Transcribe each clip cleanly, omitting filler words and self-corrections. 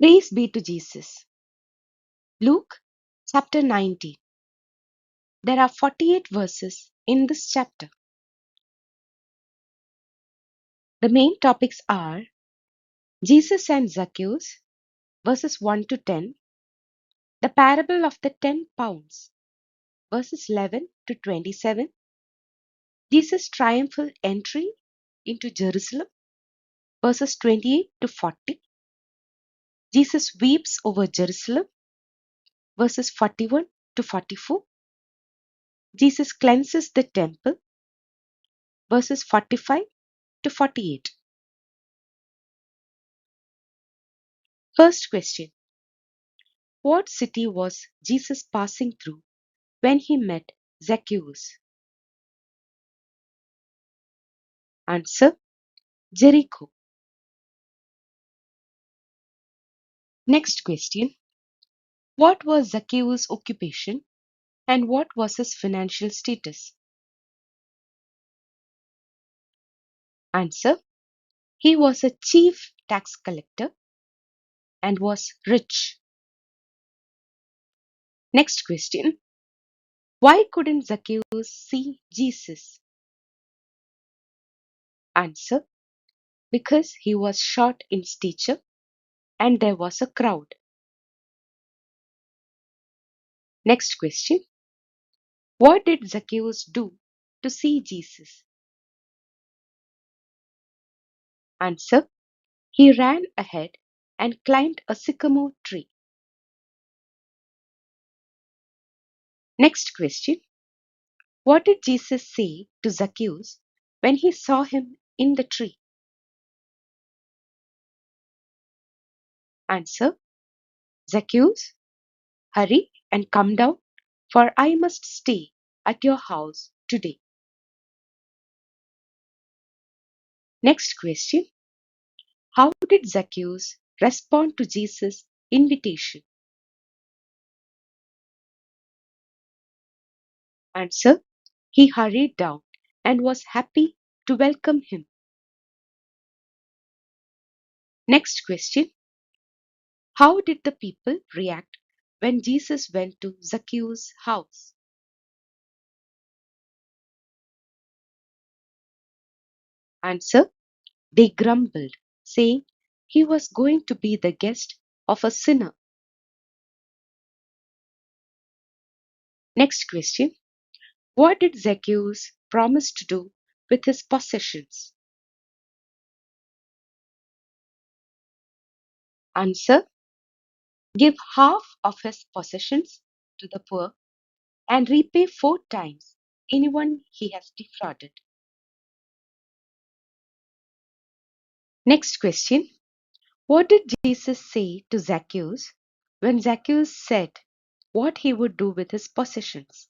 Praise be to Jesus. Luke chapter 19. There are 48 verses in this chapter. The main topics are Jesus and Zacchaeus, verses 1 to 10, the parable of the 10 pounds, verses 11 to 27, Jesus' triumphal entry into Jerusalem, verses 28 to 40, Jesus weeps over Jerusalem, verses 41 to 44, Jesus cleanses the temple, verses 45 to 48. First question. What city was Jesus passing through when he met Zacchaeus? Answer: Jericho. Next question. What was Zacchaeus' occupation and what was his financial status? Answer: he was a chief tax collector and was rich. Next question. Why couldn't Zacchaeus see Jesus? Answer: because he was short in stature and there was a crowd. Next question. What did Zacchaeus do to see Jesus? Answer: he ran ahead and climbed a sycamore tree. Next question. What did Jesus say to Zacchaeus when he saw him in the tree? Answer: Zacchaeus, hurry and come down, for I must stay at your house today. Next question. How did Zacchaeus respond to Jesus' invitation? Answer: he hurried down and was happy to welcome him. Next question. How did the people react when Jesus went to Zacchaeus' house? Answer: they grumbled, saying he was going to be the guest of a sinner. Next question. What did Zacchaeus promise to do with his possessions? Answer: give half of his possessions to the poor and repay 4 times anyone he has defrauded. Next question. What did Jesus say to Zacchaeus when Zacchaeus said what he would do with his possessions?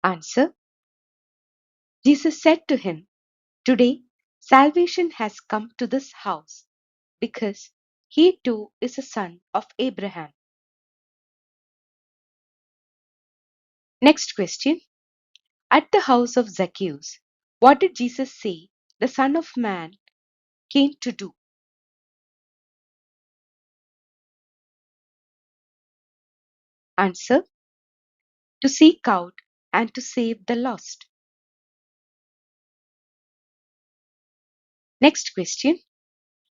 Answer: Jesus said to him, today salvation has come to this house because he too is a son of Abraham. Next question. At the house of Zacchaeus, what did Jesus say the Son of Man came to do? Answer: to seek out and to save the lost. Next question.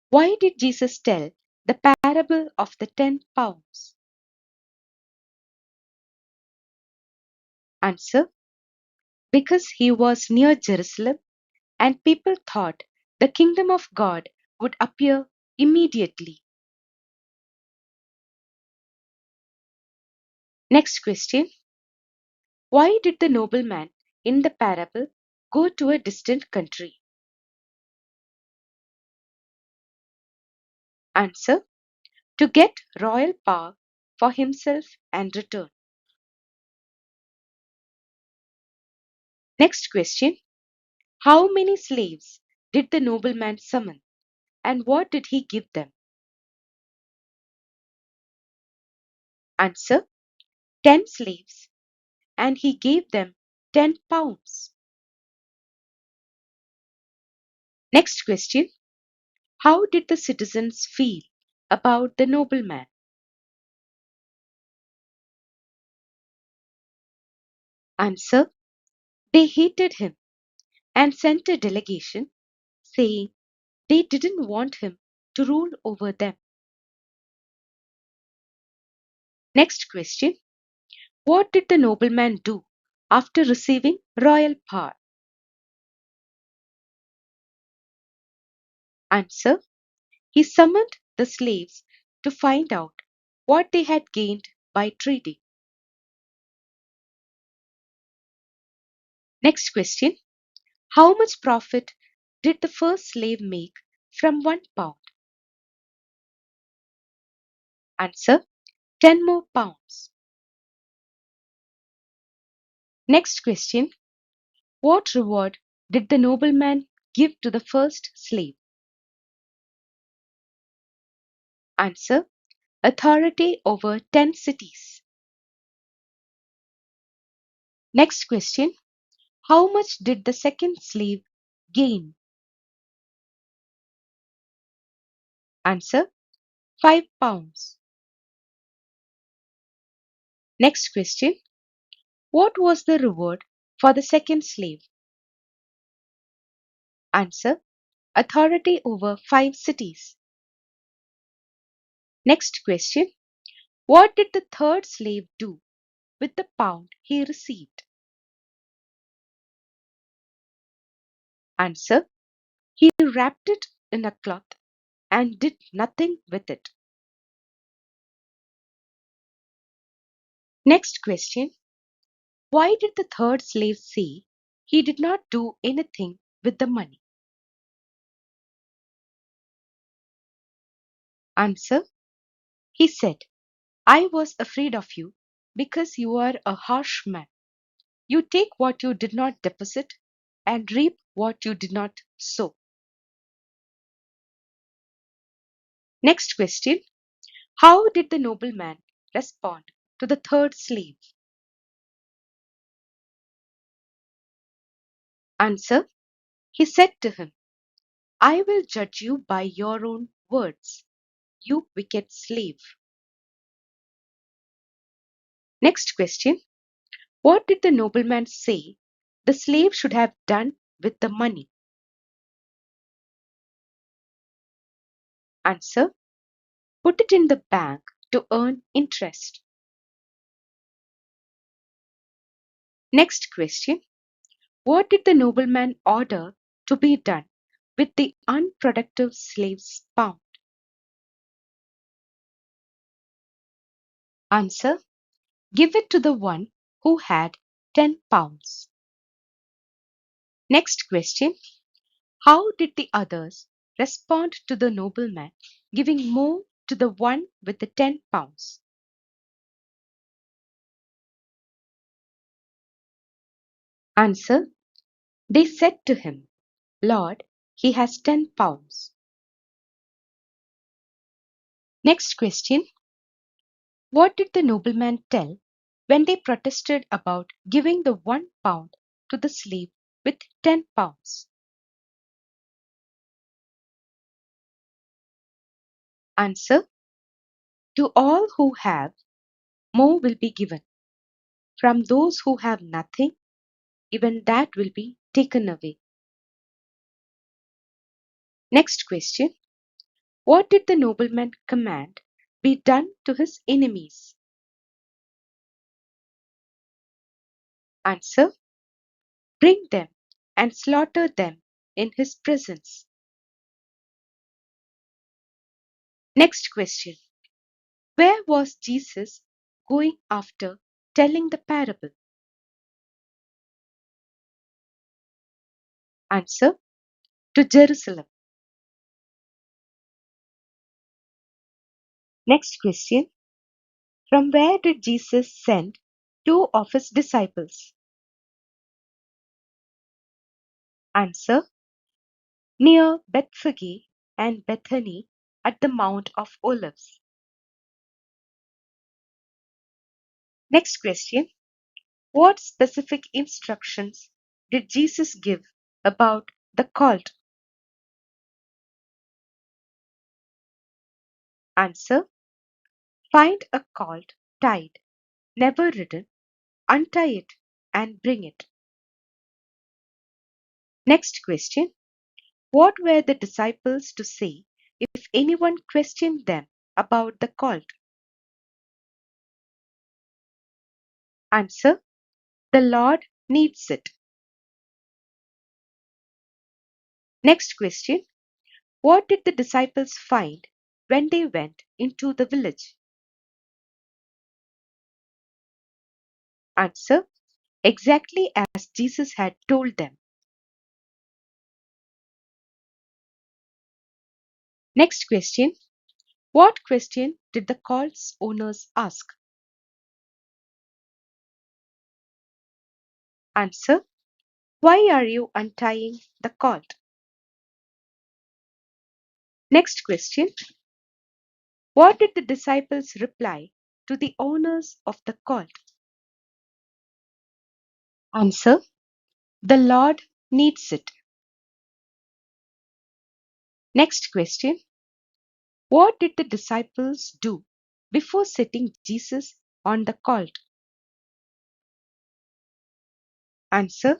Why did Jesus tell the parable of the 10 pounds? Answer: because he was near Jerusalem and people thought the kingdom of God would appear immediately. Next question. Why did the nobleman in the parable go to a distant country? Answer: to get royal power for himself and return. Next question. How many slaves did the nobleman summon and what did he give them? Answer: 10 slaves and he gave them 10 pounds. Next question. How did the citizens feel about the nobleman? Answer: they hated him and sent a delegation saying they didn't want him to rule over them. Next question: what did the nobleman do after receiving royal power? Answer: he summoned the slaves to find out what they had gained by trading. Next question: how much profit did the first slave make from £1? Answer: 10 more pounds. Next question: what reward did the nobleman give to the first slave? Answer: authority over 10 cities. Next question: how much did the second slave gain? Answer: £5. Next question: what was the reward for the second slave? Answer: authority over 5 cities. Next question: what did the third slave do with the pound he received? Answer: he wrapped it in a cloth and did nothing with it. Next question: why did the third slave say he did not do anything with the money? Answer: he said, I was afraid of you because you are a harsh man. You take what you did not deposit and reap what you did not sow. Next question: how did the nobleman respond to the third slave? Answer: he said to him, I will judge you by your own words, you wicked slave. Next question: what did the nobleman say the slave should have done with the money? Answer: put it in the bank to earn interest. Next question: what did the nobleman order to be done with the unproductive slave's pound? Answer: give it to the one who had 10 pounds. Next question: how did the others respond to the nobleman giving more to the one with the 10 pounds? Answer: they said to him, Lord, he has 10 pounds. Next question: what did the nobleman tell when they protested about giving the £1 to the slave with 10 pounds? Answer: to all who have, more will be given. From those who have nothing, even that will be taken away. Next question: what did the nobleman command be done to his enemies? Answer: bring them and slaughter them in his presence. Next question: where was Jesus going after telling the parable? Answer: to Jerusalem. Next question: from where did Jesus send two of his disciples? Answer: near Bethphage and Bethany at the Mount of Olives. Next question: what specific instructions did Jesus give about the cult? Answer: find a colt tied, never ridden, untie it and bring it. Next question: what were the disciples to say if anyone questioned them about the colt? Answer: the Lord needs it. Next question: what did the disciples find when they went into the village? Answer: exactly as Jesus had told them. Next question: what question did the colt's owners ask? Answer: why are you untying the colt? Next question: what did the disciples reply to the owners of the colt? Answer: the Lord needs it. Next question: what did the disciples do before setting Jesus on the colt? Answer: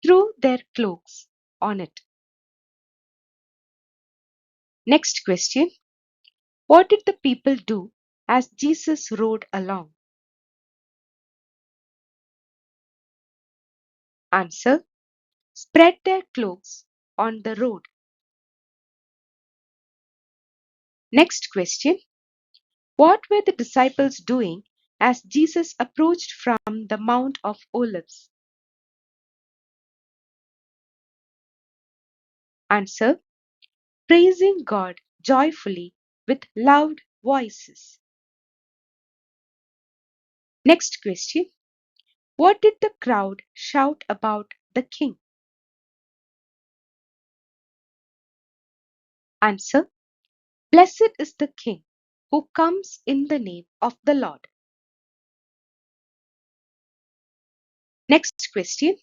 threw their cloaks on it. Next question: what did the people do as Jesus rode along? Answer: spread their cloaks on the road. Next question: what were the disciples doing as Jesus approached from the Mount of Olives? Answer: praising God joyfully with loud voices. Next question: what did the crowd shout about the king? Answer: blessed is the king who comes in the name of the Lord. Next question: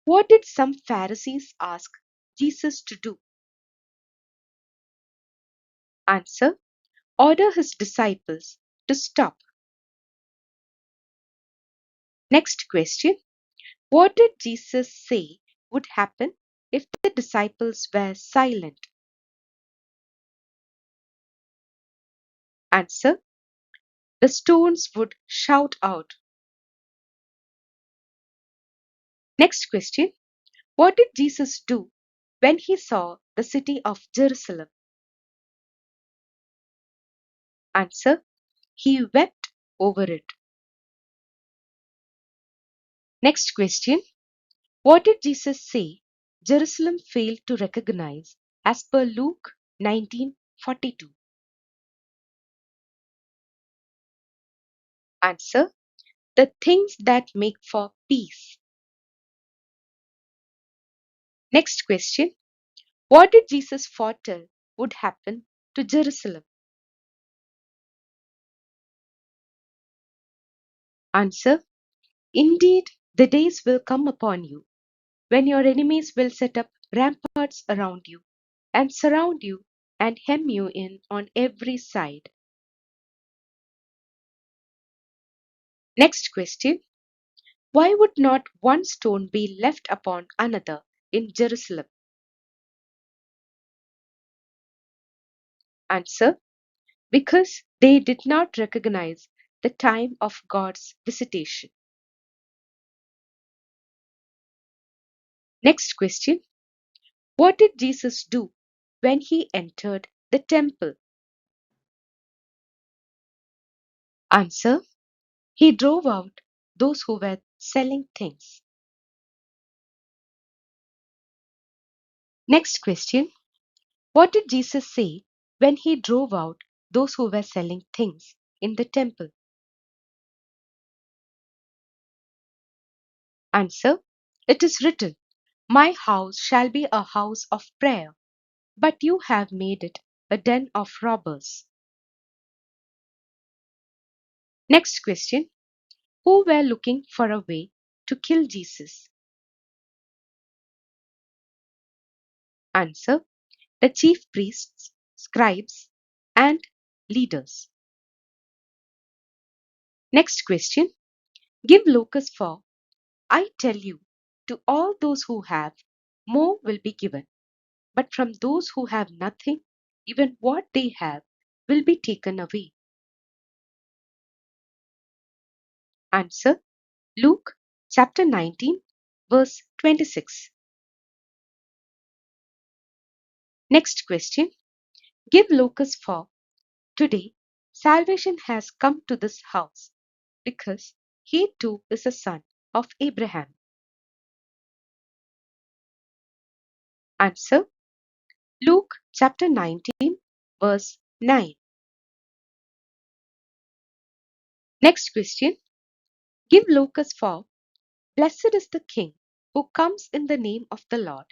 what did some Pharisees ask Jesus to do? Answer: order his disciples to stop. Next question: what did Jesus say would happen if the disciples were silent? Answer: the stones would shout out. Next question: what did Jesus do when he saw the city of Jerusalem? Answer: he wept over it. Next question: what did Jesus say Jerusalem failed to recognize as per Luke 19:42? Answer: the things that make for peace. Next question: what did Jesus foretell would happen to Jerusalem? Answer: indeed, the days will come upon you when your enemies will set up ramparts around you and surround you and hem you in on every side. Next question: why would not one stone be left upon another in Jerusalem? Answer: because they did not recognize the time of God's visitation. Next question: what did Jesus do when he entered the temple? Answer: he drove out those who were selling things. Next question: what did Jesus say when he drove out those who were selling things in the temple? Answer: it is written, my house shall be a house of prayer, but you have made it a den of robbers. Next question: who were looking for a way to kill Jesus? Answer: the chief priests, scribes, and leaders. Next question. Give locus for I tell you, to all those who have, more will be given, but from those who have nothing, even what they have will be taken away. Answer. Luke chapter 19, verse 26. Next question. Give locus for today, salvation has come to this house, because he too is a son of Abraham. Answer. Luke chapter 19, verse 9. Next question. Give locus for blessed is the King who comes in the name of the Lord,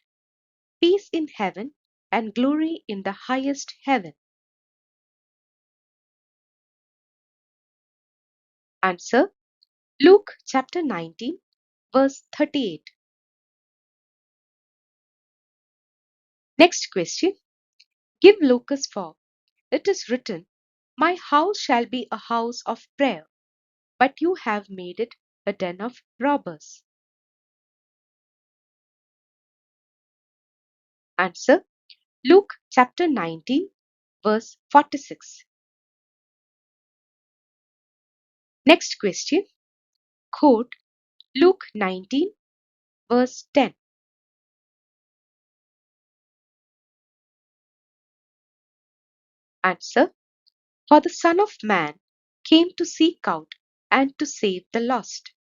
peace in heaven and glory in the highest heaven. Answer. Luke chapter 19, verse 38. Next question. Give locus for it is written, my house shall be a house of prayer, but you have made it a den of robbers. Answer. Luke chapter 19, verse 46. Next question. Quote Luke 19, verse 10. Answer. For the Son of Man came to seek out and to save the lost.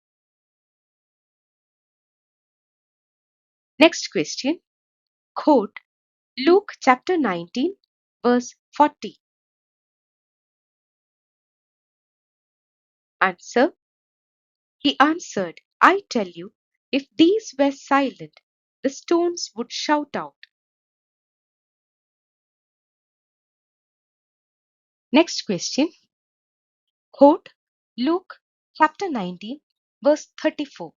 Next question. Quote Luke chapter 19, verse 40. Answer. He answered, I tell you, if these were silent, the stones would shout out. Next question. Quote Luke chapter 19, verse 34.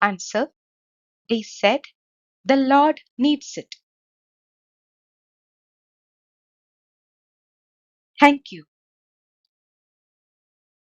Answer. They said, the Lord needs it. Thank you.